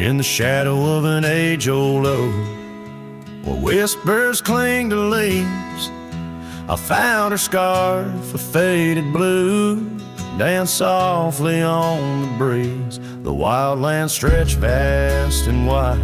in the shadow of an age-old oak, where whispers cling to leaves. I found her scarf, a faded blue, danced softly on the breeze. The wildlands stretched vast and wide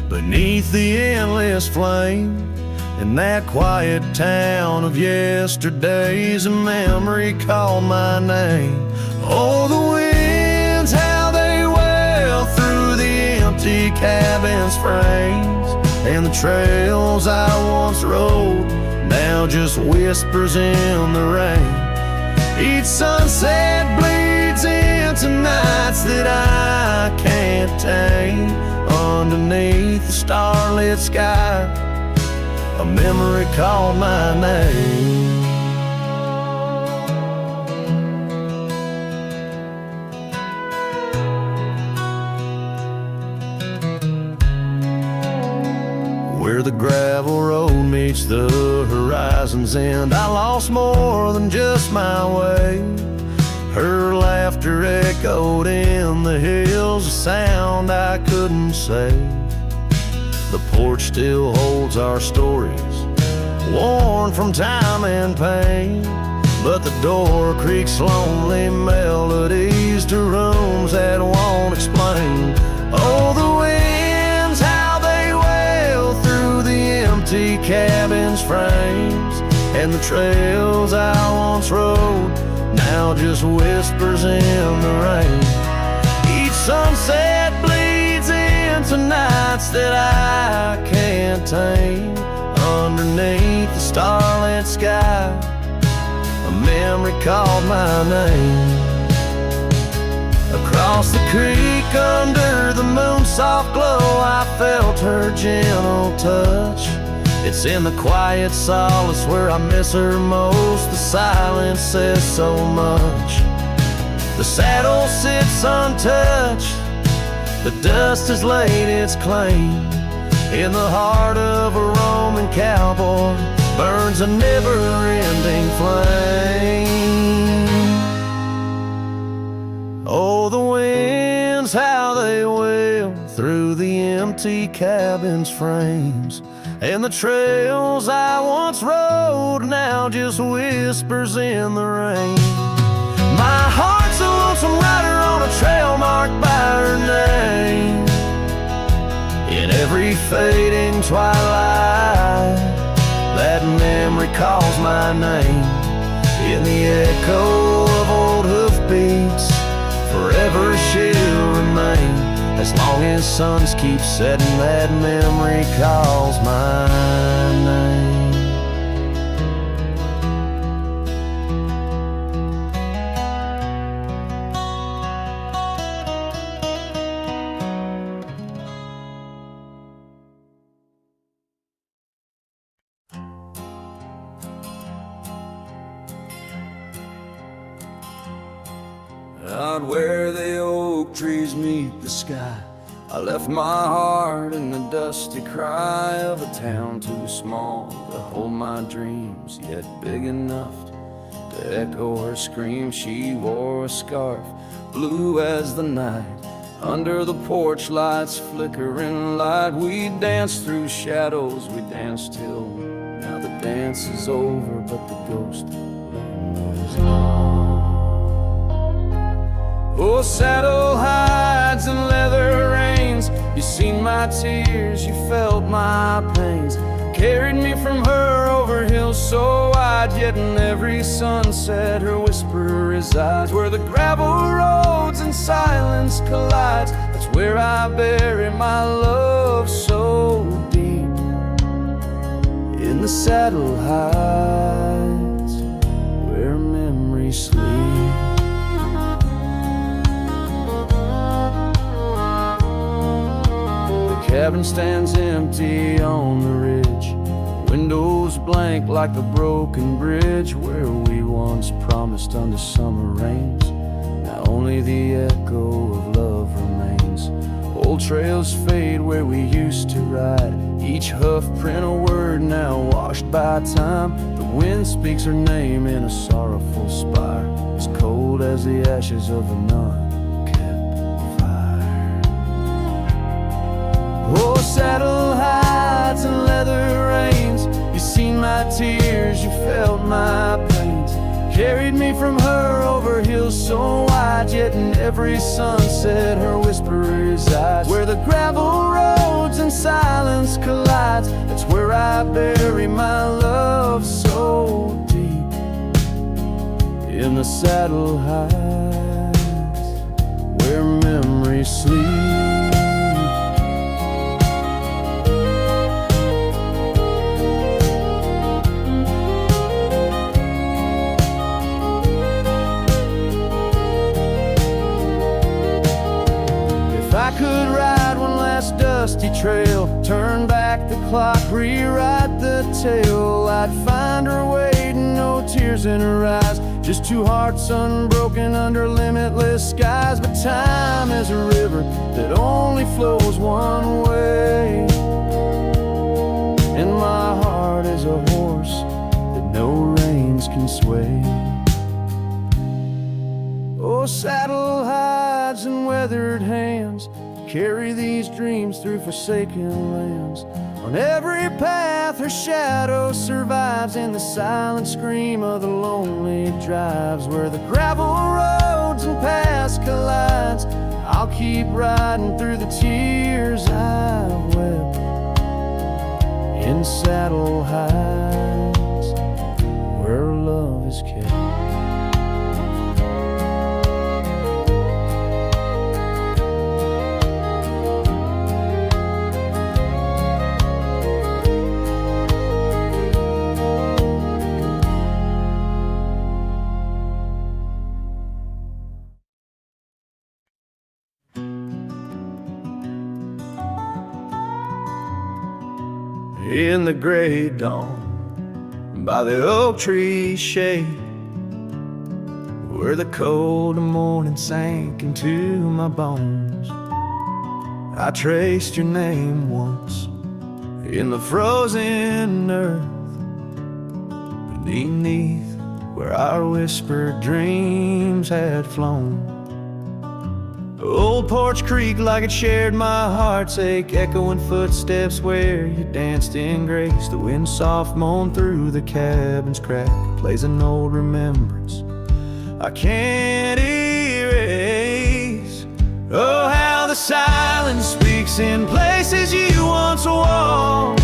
beneath the endless flame. In that quiet town of yesterdays, a memory called my name. Oh, the winds, how they wail through the empty cabin's frames, and the trails I once rode, now just whispers in the rain. Each sunset bleeds into nights that I can't tame. Underneath the starlit sky, a memory called my name. Where the gravel road meets the horizon's end, I lost more than just my way. Her laughter echoed in the hills, a sound I couldn't say. The porch still holds our stories, worn from time and pain, but the door creaks lonely melodies to rooms that won't explain. Oh, the winds, how they wail through the empty cabin's frames, and the trails I once rode, now just whispers in the rain. Each sunset bleeds into nights that I can't tame. Underneath the starlit sky, a memory called my name. Across the creek under the moon's soft glow, I felt her gentle touch. It's in the quiet solace where I miss her most. The silence says so much. The saddle sits untouched, the dust has laid its claim. In the heart of a Roman cowboy burns a never-ending flame. Oh, the winds, how they wail through the empty cabin's frames, and the trails I once rode, now just whispers in the rain. My heart's a lonesome rider on a trail marked by her name. In every fading twilight, that memory calls my name. In the echo of old hoofbeats, forever she'll remain. As long as suns keep setting, that memory calls my name. Out where the oak trees meet the sky, I left my heart in the dusty cry of a town too small to hold my dreams, yet big enough to echo her scream. She wore a scarf, blue as the night, under the porch lights flickering light. We danced through shadows, we danced till now the dance is over, but the ghost was gone. Oh, saddle hides and leather reins, you seen my tears, you felt my pains. Carried me from her over hills so wide, yet in every sunset her whisper resides. Where the gravel roads and silence collides, that's where I bury my love so deep. In the saddle hides, where memories sleep. The cabin stands empty on the ridge, windows blank like a broken bridge, where we once promised under summer rains. Now only the echo of love remains. Old trails fade where we used to ride, each hoof print a word now washed by time. The wind speaks her name in a sorrowful spire, as cold as the ashes of a unkept fire. felt my pains, carried me from her over hills so wide. Yet in every sunset her whisper resides. Where the gravel roads and silence collides, that's where I bury my love so deep. In the saddle heights, where memories sleep. I could ride one last dusty trail, turn back the clock, rewrite the tale, I'd find her waiting, no tears in her eyes, just two hearts unbroken under limitless skies. But time is a river that only flows one way, and my heart is a horse that no reins can sway. Oh, saddle hides and weathered hands carry these dreams through forsaken lands. On every path her shadow survives, in the silent scream of the lonely drives. Where the gravel roads and paths collides, I'll keep riding through the tears I've wept. In saddle heights, where love is kept. In the gray dawn, by the oak tree shade, where the cold morning sank into my bones, I traced your name once in the frozen earth, beneath where our whispered dreams had flown. Old Porch Creek like it shared my heart's ache, echoing footsteps where you danced in grace. The wind soft moaned through the cabin's crack, plays an old remembrance I can't erase. Oh, how the silence speaks in places you once walked.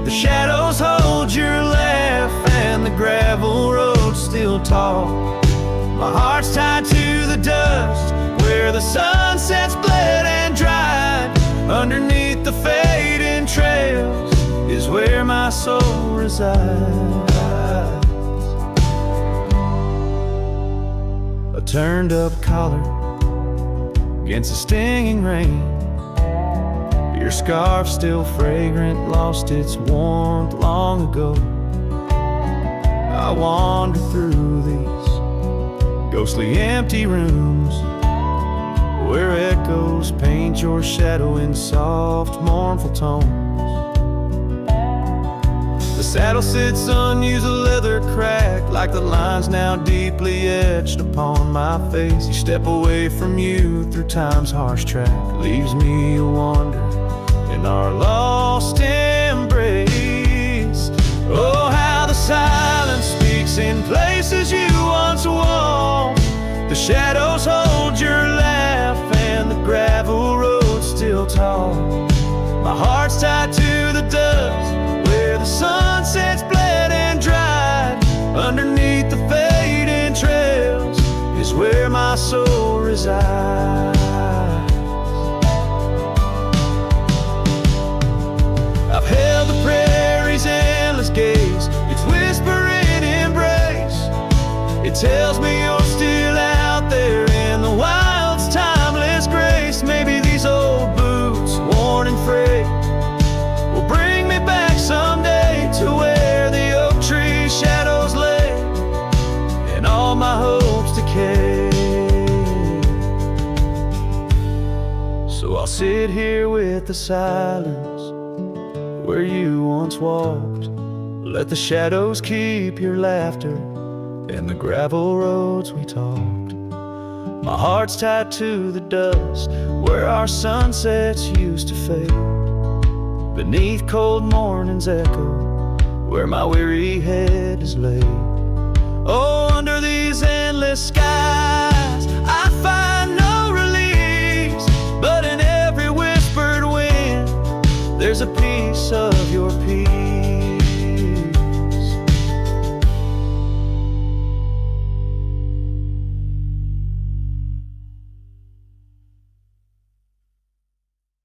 The shadows hold your laugh and the gravel roads still talk. My heart's tied to the dust where the sunsets bled and dried. Underneath the fading trails is where my soul resides. A turned up collar against the stinging rain, your scarf still fragrant, lost its warmth long ago. I wander through these ghostly empty rooms where echoes paint your shadow in soft, mournful tones. The saddle sits unused, a leather crack, like the lines now deeply etched upon my face. You step away from you through time's harsh track, leaves me a wander in our lost embrace. Oh, how the silence speaks in places you once walked. The shadows hold your laugh and the gravel roads still talk. My heart's tied to the dust where the sunsets bled and dried. Underneath the fading trails is where my soul resides. I've held the prairie's endless gaze, its whispering embrace. It tells me you're still out there in the wild's timeless grace. Maybe these old boots, worn and frayed, will bring me back someday to where the oak tree shadows lay and all my hopes decay. So I'll sit here with the silence where you once walked. Let the shadows keep your laughter and the gravel roads we talked. My heart's tied to the dust where our sunsets used to fade. Beneath cold morning's echo where my weary head is laid. Oh, under these endless skies I find no release, but in every whispered wind there's a peace